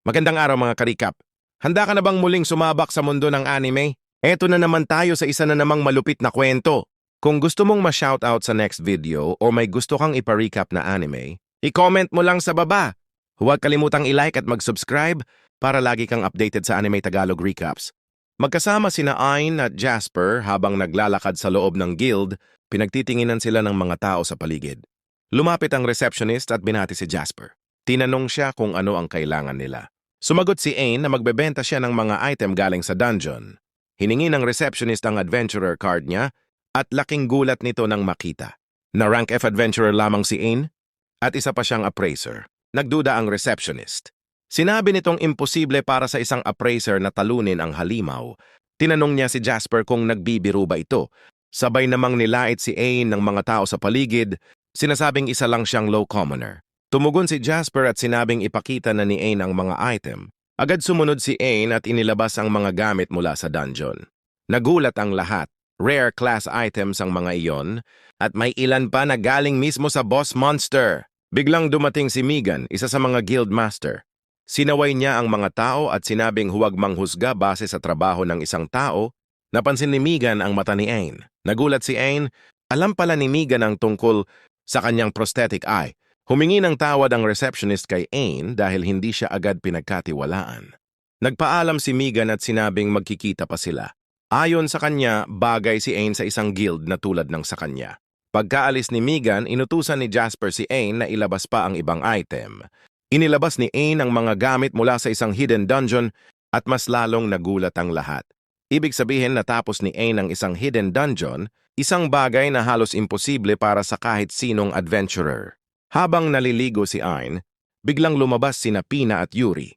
Magandang araw mga karikap. Handa ka na bang muling sumabak sa mundo ng anime? Eto na naman tayo sa isa na namang malupit na kwento. Kung gusto mong ma-shoutout sa next video o may gusto kang ipa-recap na anime, i-comment mo lang sa baba. Huwag kalimutang i-like at mag-subscribe para lagi kang updated sa Anime Tagalog Recaps. Magkasama sina Ain at Jasper habang naglalakad sa loob ng guild, pinagtitinginan sila ng mga tao sa paligid. Lumapit ang receptionist at binati si Jasper. Tinanong siya kung ano ang kailangan nila. Sumagot si Ain na magbebenta siya ng mga item galing sa dungeon. Hiningi ng receptionist ang adventurer card niya at laking gulat nito nang makita. Na rank F adventurer lamang si Ain at isa pa siyang appraiser. Nagduda ang receptionist. Sinabi nitong imposible para sa isang appraiser na talunin ang halimaw. Tinanong niya si Jasper kung nagbibiro ba ito. Sabay namang nilait si Ain ng mga tao sa paligid, sinasabing isa lang siyang low commoner. Tumugon si Jasper at sinabing ipakita na ni Ain ang mga item. Agad sumunod si Ain at inilabas ang mga gamit mula sa dungeon. Nagulat ang lahat. Rare class items ang mga iyon at may ilan pa na galing mismo sa boss monster. Biglang dumating si Megan, isa sa mga guild master. Sinaway niya ang mga tao at sinabing huwag manghusga base sa trabaho ng isang tao. Napansin ni Megan ang mata ni Ain. Nagulat si Ain, alam pala ni Megan ang tungkol sa kanyang prosthetic eye. Humingi ng tawad ang receptionist kay Ain dahil hindi siya agad pinagkatiwalaan. Nagpaalam si Megan at sinabing magkikita pa sila. Ayon sa kanya, bagay si Ain sa isang guild na tulad ng sa kanya. Pagkaalis ni Megan, inutusan ni Jasper si Ain na ilabas pa ang ibang item. Inilabas ni Ain ang mga gamit mula sa isang hidden dungeon at mas lalong nagulat ang lahat. Ibig sabihin natapos ni Ain ang isang hidden dungeon, isang bagay na halos imposible para sa kahit sinong adventurer. Habang naliligo si Ain, biglang lumabas sina Pina at Yuri.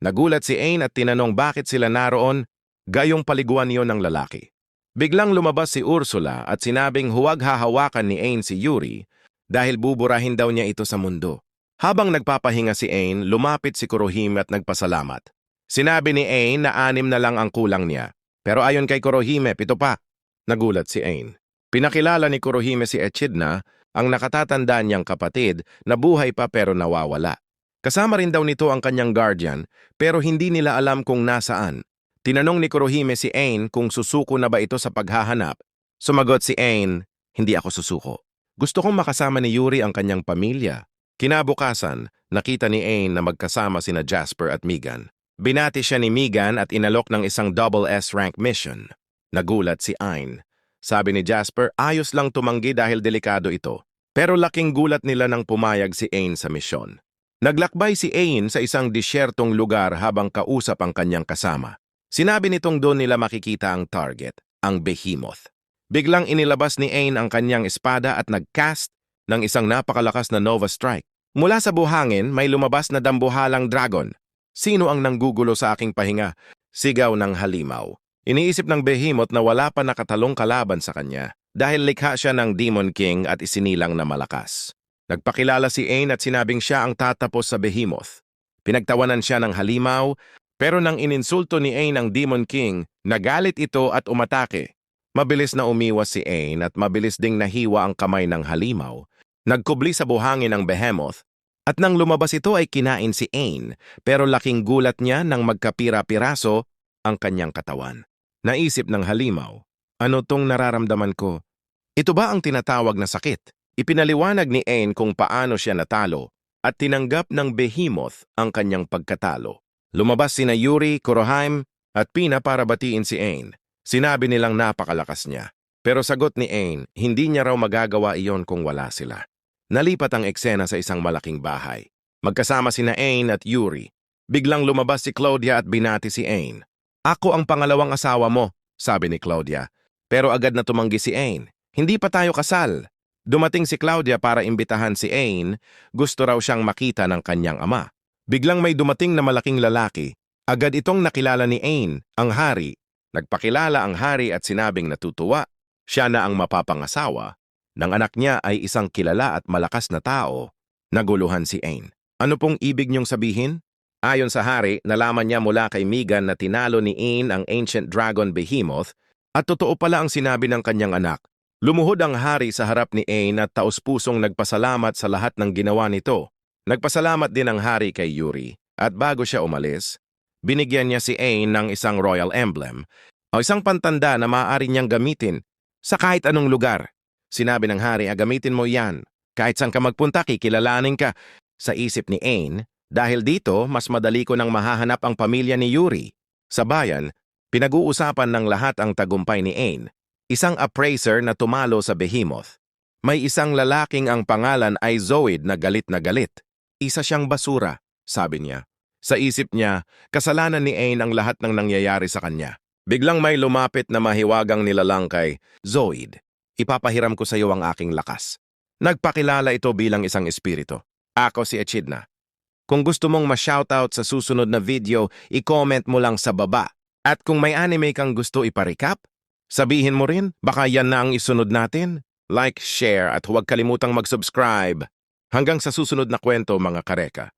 Nagulat si Ain at tinanong bakit sila naroon, gayong paliguan niyo ng lalaki. Biglang lumabas si Ursula at sinabing huwag hahawakan ni Ain si Yuri dahil buburahin daw niya ito sa mundo. Habang nagpapahinga si Ain, lumapit si Kurohime at nagpasalamat. Sinabi ni Ain na 6 na lang ang kulang niya, pero ayon kay Kurohime, 7 pa. Nagulat si Ain. Pinakilala ni Kurohime si Echidna, ang nakatatanda niyang kapatid na buhay pa pero nawawala. Kasama rin daw nito ang kanyang guardian pero hindi nila alam kung nasaan. Tinanong ni Kurohime si Ain kung susuko na ba ito sa paghahanap. Sumagot si Ain, hindi ako susuko. Gusto kong makasama ni Yuri ang kanyang pamilya. Kinabukasan, nakita ni Ain na magkasama sina Jasper at Megan. Binati siya ni Megan at inalok ng isang double S rank mission. Nagulat si Ain. Sabi ni Jasper, ayos lang tumanggi dahil delikado ito. Pero laking gulat nila nang pumayag si Ain sa misyon. Naglakbay si Ain sa isang disyertong lugar habang kausap ang kanyang kasama. Sinabi nitong doon nila makikita ang target, ang Behemoth. Biglang inilabas ni Ain ang kanyang espada at nag-cast ng isang napakalakas na Nova Strike. Mula sa buhangin, may lumabas na dambuhalang dragon. Sino ang nanggugulo sa aking pahinga? Sigaw ng halimaw. Iniisip ng Behemoth na wala pa nakatalong kalaban sa kanya dahil likha siya ng Demon King at isinilang na malakas. Nagpakilala si Ain at sinabing siya ang tatapos sa Behemoth. Pinagtawanan siya ng halimaw, pero nang ininsulto ni Ain ang Demon King, nagalit ito at umatake. Mabilis na umiwas si Ain at mabilis ding nahiwa ang kamay ng halimaw. Nagkubli sa buhangin ang Behemoth at nang lumabas ito ay kinain si Ain, pero laking gulat niya nang magkapira-piraso ang kanyang katawan. Naisip ng halimaw, ano tong nararamdaman ko? Ito ba ang tinatawag na sakit? Ipinaliwanag ni Ain kung paano siya natalo at tinanggap ng Behemoth ang kanyang pagkatalo. Lumabas sina Yuri, Kurohime at Pina para batiin si Ain. Sinabi nilang napakalakas niya. Pero sagot ni Ain, hindi niya raw magagawa iyon kung wala sila. Nalipat ang eksena sa isang malaking bahay. Magkasama sina Ain at Yuri. Biglang lumabas si Claudia at binati si Ain. Ako ang pangalawang asawa mo, sabi ni Claudia. Pero agad na tumanggi si Ain. Hindi pa tayo kasal. Dumating si Claudia para imbitahan si Ain. Gusto raw siyang makita ng kanyang ama. Biglang may dumating na malaking lalaki. Agad itong nakilala ni Ain, ang hari. Nagpakilala ang hari at sinabing natutuwa. Siya na ang mapapangasawa. Ng anak niya ay isang kilala at malakas na tao. Naguluhan si Ain. Ano pong ibig niyong sabihin? Ayon sa hari, nalaman niya mula kay Megan na tinalo ni Ain ang ancient dragon Behemoth at totoo pala ang sinabi ng kanyang anak. Lumuhod ang hari sa harap ni Ain at taos-pusong nagpasalamat sa lahat ng ginawa nito. Nagpasalamat din ang hari kay Yuri. At bago siya umalis, binigyan niya si Aang ng isang royal emblem o isang pantanda na maaari niyang gamitin sa kahit anong lugar. Sinabi ng hari, gamitin mo yan. Kahit saan ka magpunta, kikilalanin ka. Sa isip ni Aang, dahil dito, mas madali ko nang mahahanap ang pamilya ni Yuri. Sa bayan, pinag-uusapan ng lahat ang tagumpay ni Aang, isang appraiser na tumalo sa Behemoth. May isang lalaking ang pangalan ay Zoid na galit na galit. Isa siyang basura, sabi niya. Sa isip niya, kasalanan ni Aang ang lahat ng nangyayari sa kanya. Biglang may lumapit na mahiwagang nilalang kay Zoid. Ipapahiram ko sa iyo ang aking lakas. Nagpakilala ito bilang isang espiritu. Ako si Echidna. Kung gusto mong ma-shoutout sa susunod na video, i-comment mo lang sa baba. At kung may anime kang gusto ipa-recap, sabihin mo rin, baka yan na ang isunod natin. Like, share at huwag kalimutang mag-subscribe. Hanggang sa susunod na kwento mga kareka.